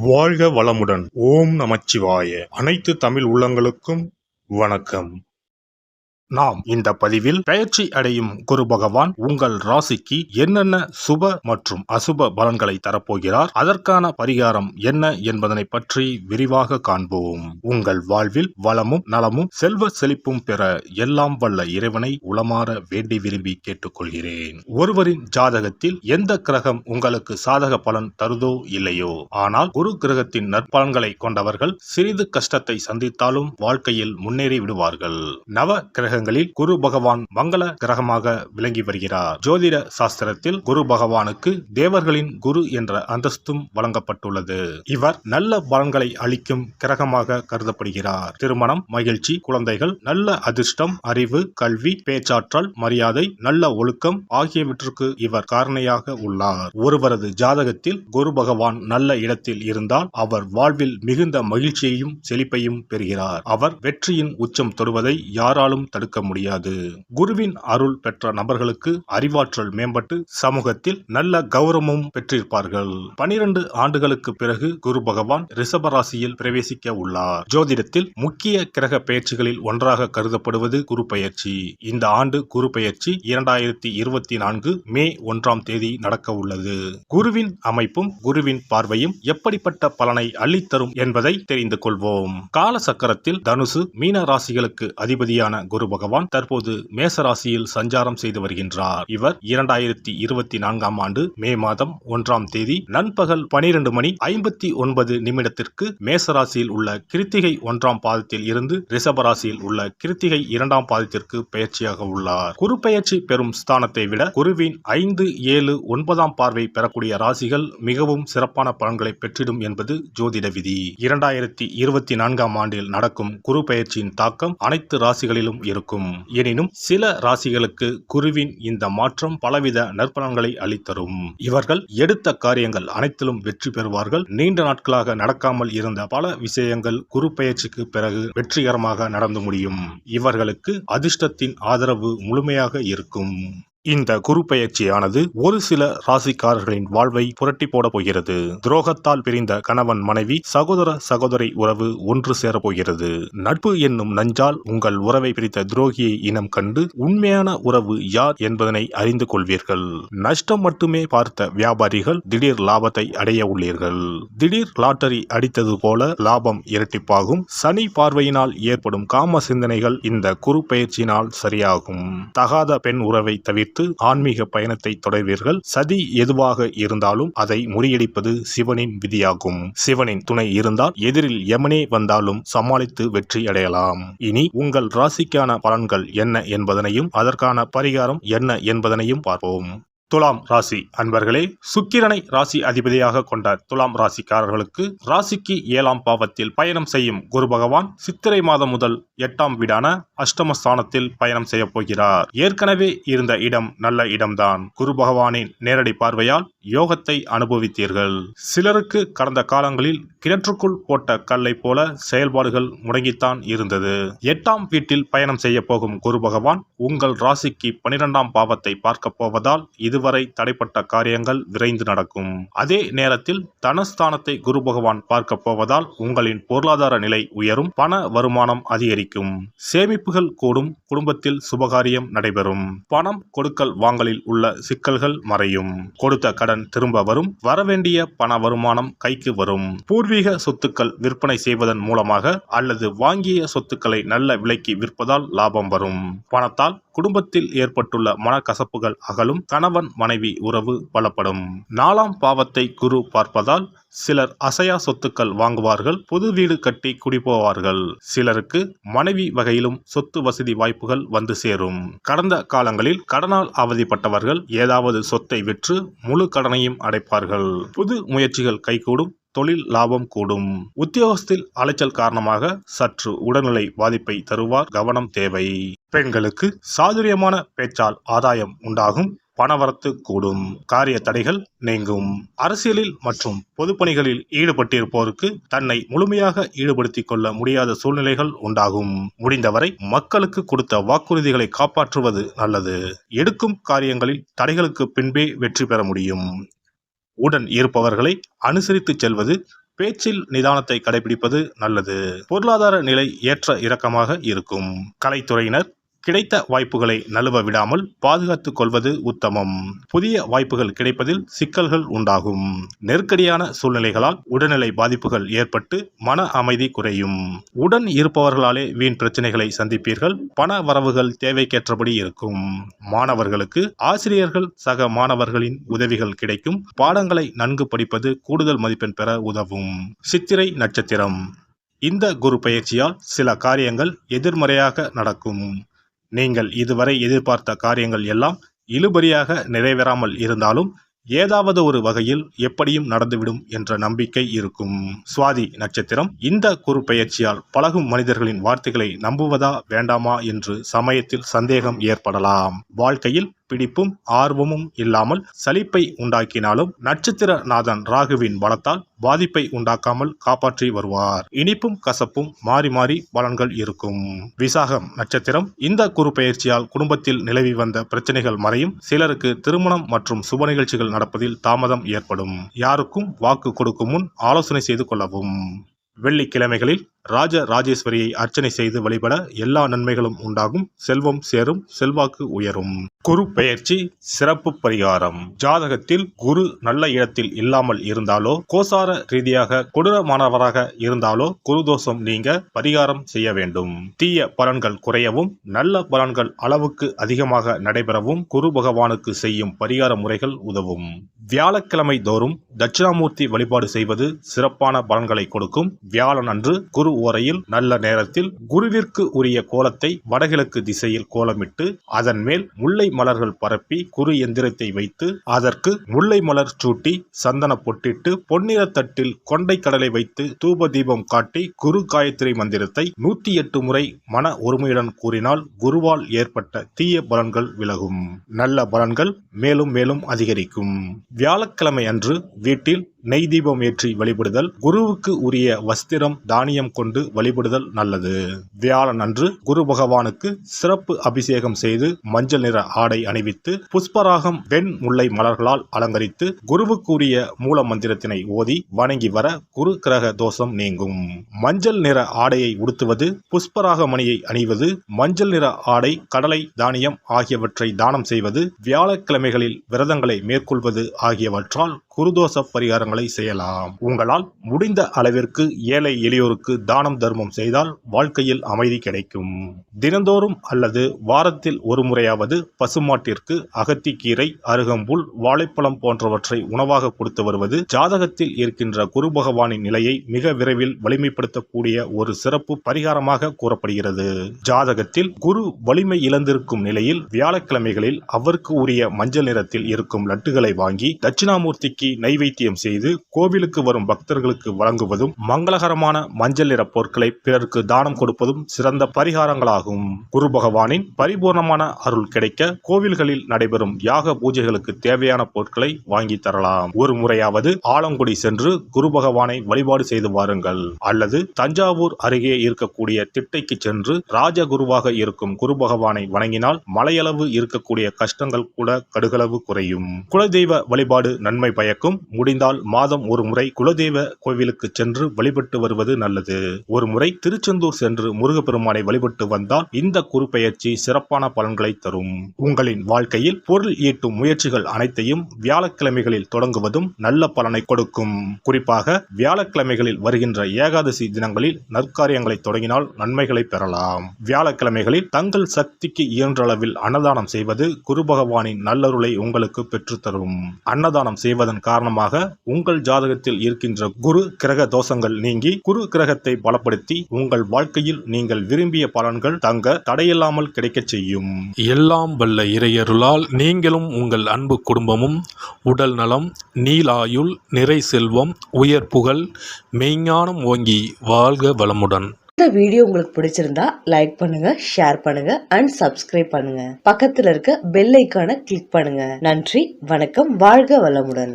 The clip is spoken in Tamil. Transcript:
வாழ்க வளமுடன். ஓம் நமச்சிவாய. அனைத்து தமிழ் உள்ளங்களுக்கும் வணக்கம். நாம் இந்த பதிவில் பெயர்ச்சி அடையும் குரு பகவான் உங்கள் ராசிக்கு என்னென்ன சுப மற்றும் அசுப பலன்களை தரப்போகிறார், அதற்கான பரிகாரம் என்ன என்பதனை பற்றி விரிவாக காண்போம். உங்கள் வாழ்வில் வளமும் நலமும் செல்வ செழிப்பும் பெற எல்லாம் வல்ல இறைவனை உளமாற வேண்டி விரும்பி கேட்டுக்கொள்கிறேன். ஒருவரின் ஜாதகத்தில் எந்த கிரகம் உங்களுக்கு சாதக பலன் தருதோ இல்லையோ, ஆனால் குரு கிரகத்தின் நற்பலன்களை கொண்டவர்கள் சிறிது கஷ்டத்தை சந்தித்தாலும் வாழ்க்கையில் முன்னேறி விடுவார்கள். நவ கிரகங்களில் குரு பகவான் மங்கள கிரகமாக விளங்கி வருகிறார். ஜோதிட சாஸ்திரத்தில் குரு பகவானுக்கு தேவர்களின் குரு என்ற அந்தஸ்தும் வழங்கப்பட்டுள்ளது. இவர் நல்ல பலன்களை அளிக்கும் கிரகமாக கருதப்படுகிறார். திருமணம், மகிழ்ச்சி, குழந்தைகள், நல்ல அதிர்ஷ்டம், அறிவு, கல்வி, பேச்சாற்றல், மரியாதை, நல்ல ஒழுக்கம் ஆகியவற்றுக்கு இவர் காரணியாக உள்ளார். ஒருவரது ஜாதகத்தில் குரு பகவான் நல்ல இடத்தில் இருந்தால் அவர் வாழ்வில் மிகுந்த மகிழ்ச்சியையும் செழிப்பையும் பெறுகிறார். அவர் வெற்றியின் உச்சம் தொடுவதை யாராலும் தடுக்க முடியாது. குருவின் அருள் பெற்ற நபர்களுக்கு அறிவாற்றல் மேம்பட்டு சமூகத்தில் நல்ல கௌரவமும் பெற்றிருப்பார்கள். 12 ஆண்டுகளுக்கு பிறகு குரு பகவான் ரிஷப ராசியில் பிரவேசிக்க உள்ளார். ஜோதிடத்தில் முக்கிய கிரக பெயர்ச்சிகளில் ஒன்றாக கருதப்படுவது குரு பெயர்ச்சி. இந்த ஆண்டு குரு பெயர்ச்சி 2024 மே 1ஆம் தேதி நடக்க உள்ளது. குருவின் அமைப்பும் குருவின் பார்வையும் எப்படிப்பட்ட பலனை அள்ளித்தரும் என்பதை தெரிந்து கொள்வோம். கால சக்கரத்தில் தனுசு, மீன ராசிகளுக்கு அதிபதியான குரு பகவான் தற்போது மேச ராசியில் சஞ்சாரம் செய்து வருகின்றார். இவர் 2024ஆம் ஆண்டு மே மாதம் 1ஆம் தேதி நண்பகல் 12:59 மேச ராசியில் உள்ள கிருத்திகை 1ஆம் பாதத்தில் இருந்து ரிஷப ராசியில் உள்ள கிருத்திகை 2ஆம் பாதத்திற்கு பெயர்ச்சியாக உள்ளார். குரு பெயர்ச்சி பெறும் ஸ்தானத்தை விட குருவின் 5, 7, 9ஆம் பார்வை பெறக்கூடிய ராசிகள் மிகவும் சிறப்பான பலன்களை பெற்றிடும் என்பது ஜோதிட விதி. 2024ஆம் ஆண்டில் நடக்கும் குரு பெயர்ச்சியின் தாக்கம் அனைத்து ராசிகளிலும் இருக்கும். எனினும் சில ராசிகளுக்கு குருவின் இந்த மாற்றம் பலவித நற்பலன்களை அளித்தரும். இவர்கள் எடுத்த காரியங்கள் அனைத்திலும் வெற்றி பெறுவார்கள். நீண்ட நாட்களாக நடக்காமல் இருந்த பல விஷயங்கள் குரு பெயர்ச்சிக்கு பிறகு வெற்றிகரமாக நடந்து முடியும். இவர்களுக்கு அதிர்ஷ்டத்தின் ஆதரவு முழுமையாக இருக்கும். இந்த குரு பெயர்ச்சியானது ஒரு சில ராசிக்காரர்களின் வாழ்வை புரட்டி போட போகிறது. துரோகத்தால் பிரிந்த கணவன் மனைவி, சகோதர சகோதரி உறவு ஒன்று சேர போகிறது. நட்பு என்னும் நஞ்சால் உங்கள் உறவை பிரித்த துரோகியை இனம் கண்டு உண்மையான உறவு யார் என்பதனை அறிந்து கொள்வீர்கள். நஷ்டம் மட்டுமே பார்த்த வியாபாரிகள் திடீர் லாபத்தை அடைய உள்ளீர்கள். திடீர் லாட்டரி அடித்தது போல லாபம் இரட்டிப்பாகும். சனி பார்வையினால் ஏற்படும் காம சிந்தனைகள் இந்த குரு பெயர்ச்சியினால் சரியாகும். தகாத பெண் உறவை தவிர்த்து ஆன்மீக பயணத்தை தொடர்வீர்கள். சதி எதுவாக இருந்தாலும் அதை முறியடிப்பது சிவனின் விதியாகும். சிவனின் துணை இருந்தால் எதிரில் யமனே வந்தாலும் சமாளித்து வெற்றி அடையலாம். இனி உங்கள் ராசிக்கான பலன்கள் என்ன என்பதனையும் அதற்கான பரிகாரம் என்ன என்பதனையும் பார்ப்போம். துலாம் ராசி அன்பர்களே, சுக்கிரனை ராசி அதிபதியாக கொண்ட துலாம் ராசிக்காரர்களுக்கு ராசிக்கு 7ஆம் பாவத்தில் பயணம் செய்யும் குரு பகவான் சித்திரை மாதம் முதல் 8ஆம் வீடான அஷ்டமஸ்தானத்தில் பயணம் செய்ய போகிறார். ஏற்கனவே இருந்த இடம் நல்ல இடம்தான். குரு பகவானின் நேரடி பார்வையால் யோகத்தை அனுபவித்தீர்கள். சிலருக்கு கடந்த காலங்களில் கிணற்றுக்குள் போட்ட கல்லை போல செயல்பாடுகள் முடங்கித்தான் இருந்தது. 8ஆம் வீட்டில் பயணம் செய்ய போகும் குரு பகவான் உங்கள் ராசிக்கு 12ஆம் பாவத்தை பார்க்க போவதால் இதுவரை தடைப்பட்ட காரியங்கள் விரைந்து நடக்கும். அதே நேரத்தில் தனஸ்தானத்தை குரு பகவான் பார்க்க போவதால் உங்களின் பொருளாதார நிலை உயரும். பண வருமானம் அதிகரிக்கும். சேமிப்புகள் கூடும். குடும்பத்தில் சுபகாரியம் நடைபெறும். பணம் கொடுக்கல் வாங்கலில் உள்ள சிக்கல்கள் மறையும். கொடுத்த கடன் திரும்ப வரும். வரவேண்டிய பண வருமானம் கைக்கு வரும். பூர்வீக சொத்துக்கள் விற்பனை செய்வதன் மூலமாக அல்லது வாங்கிய சொத்துக்களை நல்ல விலைக்கு விற்பதால் லாபம் வரும். பணத்தால் குடும்பத்தில் ஏற்பட்டுள்ள மனக்கசப்புகள் அகலும். கணவன் மனைவி உறவு பலப்படும். 4ஆம் பாவத்தை குரு பார்ப்பதால் சிலர் அசையா சொத்துக்கள் வாங்குவார்கள். புது வீடு கட்டி குடிபோவார்கள். சிலருக்கு மனைவி வகையிலும் சொத்து வசதி வாய்ப்புகள் வந்து சேரும். கடந்த காலங்களில் கடனால் அவதிப்பட்டவர்கள் ஏதாவது சொத்தை விற்று முழு கடனையும் அடைப்பார்கள். புது முயற்சிகள் கைகூடும். தொழில் லாபம் கூடும். உத்தியோகத்தில் அலைச்சல் காரணமாக சற்று உடல்நிலை பாதிப்பை தருவார். கவனம் தேவை. பெண்களுக்கு சாதுரியமான பேச்சால் ஆதாயம் உண்டாகும். பணவரத்து கூடும், காரிய தடைகள் நீங்கும். அரசியலில் மற்றும் பொதுப்பணிகளில் ஈடுபட்டிருப்போருக்கு தன்னை முழுமையாக ஈடுபடுத்திக் கொள்ள முடியாத சூழ்நிலைகள் உண்டாகும். முடிந்தவரை மக்களுக்கு கொடுத்த வாக்குறுதிகளை காப்பாற்றுவது நல்லது. எடுக்கும் காரியங்களில் தடைகளுக்கு பின்பே வெற்றி பெற முடியும். உடன் இருப்பவர்களை அனுசரித்து செல்வது, பேச்சில் நிதானத்தை கடைபிடிப்பது நல்லது. பொருளாதார நிலை ஏற்ற இறக்கமாக இருக்கும். கலைத்துறையினர் கிடைத்த வாய்ப்புகளை நழுவ விடாமல் பாதுகாத்துக் கொள்வது உத்தமம். புதிய வாய்ப்புகள் கிடைப்பதில் சிக்கல்கள் உண்டாகும். நெருக்கடியான சூழ்நிலைகளால் உடல்நிலை பாதிப்புகள் ஏற்பட்டு மன அமைதி குறையும். உடன் இருப்பவர்களாலே வீண் பிரச்சனைகளை சந்திப்பீர்கள். பண வரவுகள் தேவைக்கேற்றபடி இருக்கும். மாணவர்களுக்கு ஆசிரியர்கள் சக மாணவர்களின் உதவிகள் கிடைக்கும். பாடங்களை நன்கு படிப்பது கூடுதல் மதிப்பெண் பெற உதவும். சித்திரை நட்சத்திரம். இந்த குரு பெயர்ச்சியால் சில காரியங்கள் எதிர்மறையாக நடக்கும். நீங்கள் இதுவரை எதிர்பார்த்த காரியங்கள் எல்லாம் இழுபறியாக நிறைவேறாமல் இருந்தாலும் ஏதாவது ஒரு வகையில் எப்படியும் நடந்துவிடும் என்ற நம்பிக்கை இருக்கும். சுவாதி நட்சத்திரம். இந்த குரு பெயர்ச்சியால் பழகும் மனிதர்களின் வார்த்தைகளை நம்புவதா வேண்டாமா என்று சமயத்தில் சந்தேகம் ஏற்படலாம். வாழ்க்கையில் பிடிப்பும் ஆர்வமும் இல்லாமல் சலிப்பை உண்டாக்கினாலும் நட்சத்திர நாதன் ராகுவின் பலத்தால் பாதிப்பை உண்டாக்காமல் காப்பாற்றி வருவார். இனிப்பும் கசப்பும் மாறி மாறி பலன்கள் இருக்கும். விசாகம் நட்சத்திரம். இந்த குரு பெயர்ச்சியால் குடும்பத்தில் நிலவி வந்த பிரச்சனைகள் மறையும். சிலருக்கு திருமணம் மற்றும் சுப நிகழ்ச்சிகள் நடப்பதில் தாமதம் ஏற்படும். யாருக்கும் வாக்கு கொடுக்கும் முன் ஆலோசனை செய்து கொள்ளவும். வெள்ளிக்கிழமைகளில் ராஜ ராஜேஸ்வரியை அர்ச்சனை செய்து வழிபட எல்லா நன்மைகளும் உண்டாகும். செல்வம் சேரும், செல்வாக்கு உயரும். குரு பெயர்ச்சி சிறப்பு பரிகாரம். ஜாதகத்தில் குரு நல்ல இடத்தில் இல்லாமல் இருந்தாலோ, கோசார ரீதியாக கொடூரமானவராக இருந்தாலோ குரு தோஷம் நீங்க பரிகாரம் செய்ய வேண்டும். தீய பலன்கள் குறையவும் நல்ல பலன்கள் அளவுக்கு அதிகமாக நடைபெறவும் குரு பகவானுக்கு செய்யும் பரிகார முறைகள் உதவும். வியாழக்கிழமை தோறும் தட்சிணாமூர்த்தி வழிபாடு செய்வது சிறப்பான பலன்களை கொடுக்கும். வியாழன் அன்று குரு ஓரையில் நல்ல நேரத்தில் குருவிற்கு உரிய கோலத்தை வடகிழக்கு திசையில் கோலமிட்டு அதன் மேல் முல்லை மலர்கள் பரப்பி குரு எந்திரத்தை வைத்து அதற்கு முல்லை மலர் சூட்டி சந்தன பொட்டிட்டு பொன்னிற தட்டில் கொண்டை கடலை வைத்து தூப தீபம் காட்டி குரு காயத்ரி மந்திரத்தை 108 முறை மன ஒருமையுடன் கூறினால் குருவால் ஏற்பட்ட தீய பலன்கள் விலகும். நல்ல பலன்கள் மேலும் மேலும் அதிகரிக்கும். வியாழக்கிழமை அன்று வீட்டில் நெய் தீபம் ஏற்றி வழிபடுதல், குருவுக்கு உரிய வஸ்திரம் தானியம் கொண்டு வழிபடுதல் நல்லது. வியாழன் அன்று குரு பகவானுக்கு சிறப்பு அபிஷேகம் செய்து மஞ்சள் நிற ஆடை அணிவித்து புஷ்பராகம் வெண் முல்லை மலர்களால் அலங்கரித்து குருவுக்கு உரிய மூல மந்திரத்தினை ஓதி வணங்கி வர குரு கிரக தோஷம் நீங்கும். மஞ்சள் நிற ஆடையை உடுத்துவது, புஷ்பராக மணியை அணிவது, மஞ்சள் நிற ஆடை, கடலை, தானியம் ஆகியவற்றை தானம் செய்வது, வியாழக்கிழமைகளில் விரதங்களை மேற்கொள்வது ஆகியவற்றால் குருதோஷ பரிகாரங்களை செய்யலாம். உங்களால் முடிந்த அளவிற்கு ஏழை எளியோருக்கு தானம் தர்மம் செய்தால் வாழ்க்கையில் அமைதி கிடைக்கும். தினந்தோறும் அல்லது வாரத்தில் ஒரு முறையாவது பசுமாட்டிற்கு அகத்திக்கீரை, அருகம்புல், வாழைப்பழம் போன்றவற்றை உணவாக கொடுத்து வருவது ஜாதகத்தில் இருக்கின்ற குரு பகவானின் நிலையை மிக விரைவில் வலிமைப்படுத்தக்கூடிய ஒரு சிறப்பு பரிகாரமாக கூறப்படுகிறது. ஜாதகத்தில் குரு வலிமை இழந்திருக்கும் நிலையில் வியாழக்கிழமைகளில் அவருக்கு உரிய மஞ்சள் நிறத்தில் இருக்கும் லட்டுகளை வாங்கி தட்சிணாமூர்த்திக்கு நைவேத்தியம் செய்து கோவிலுக்கு வரும் பக்தர்களுக்கு வழங்குவதும் மங்களகரமான மஞ்சள் நிற பொருட்களை பிறருக்கு தானம் கொடுப்பதும் சிறந்த பரிகாரங்களாகும். குரு பகவானின் பரிபூர்ணமான அருள் கிடைக்க கோவில்களில் நடைபெறும் யாக பூஜைகளுக்கு தேவையான பொருட்களை வாங்கி தரலாம். ஒரு முறையாவது ஆலங்குடி சென்று குரு பகவானை வழிபாடு செய்து வாருங்கள். அல்லது தஞ்சாவூர் அருகே இருக்கக்கூடிய திட்டைக்கு சென்று ராஜகுருவாக இருக்கும் குரு பகவானை வணங்கினால் மலையளவு இருக்கக்கூடிய கஷ்டங்கள் கூட கடுகளவு குறையும். குலதெய்வ வழிபாடு நன்மை பயக்கும். முடிந்தால் மாதம் ஒரு முறை குலதெய்வ கோவிலுக்கு சென்று வழிபட்டு வருவது நல்லது. ஒரு முறை திருச்செந்தூர் சென்று முருகப்பெருமானை வழிபட்டு வந்தால் இந்த குரு பெயர்ச்சி சிறப்பான பலன்களை தரும். உங்களின் வாழ்க்கையில் பொருள் ஈட்டும் முயற்சிகள் அனைத்தையும் வியாழக்கிழமைகளில் தொடங்குவதும் நல்ல பலனை கொடுக்கும். குறிப்பாக வியாழக்கிழமைகளில் வருகின்ற ஏகாதசி தினங்களில் நற்காரியங்களை தொடங்கினால் நன்மைகளை பெறலாம். வியாழக்கிழமைகளில் தங்கள் சக்திக்கு இயன்றளவில் அன்னதானம் செய்வது குரு பகவானின் நல்லருளை உங்களுக்கு பெற்றுத்தரும். அன்னதானம் செய்வதன் காரணமாக உங்கள் ஜாதகத்தில் இருக்கின்ற குரு கிரக தோஷங்கள் நீங்கி குரு கிரகத்தை பலப்படுத்தி உங்கள் வாழ்க்கையில் நீங்கள் விரும்பிய பலன்கள் தங்க தடையில்லாமல் கிடைக்கச் செய்யும். எல்லாம் வல்ல இறையருளால் நீங்களும் உங்கள் அன்பு குடும்பமும் உடல் நலம், நீலாயுள், நிறை செல்வம், உயர் புகழ், மெய்ஞானம் ஓங்கி வாழ்க வளமுடன். இந்த வீடியோ உங்களுக்கு பிடிச்சிருந்தா லைக் பண்ணுங்க, ஷேர் பண்ணுங்க அண்ட் சப்ஸ்கிரைப் பண்ணுங்க. பக்கத்துல இருக்க பெல் ஐகானை கிளிக் பண்ணுங்க. நன்றி, வணக்கம், வாழ்க வளமுடன்.